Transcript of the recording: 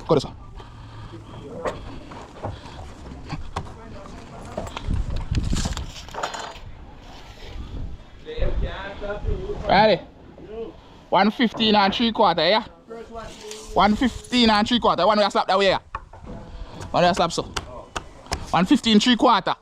Go this one. Ready? 115 and 3/4, yeah? 115 and 3/4. One way I slap that way, yeah? One way I slap so. 115 3/4.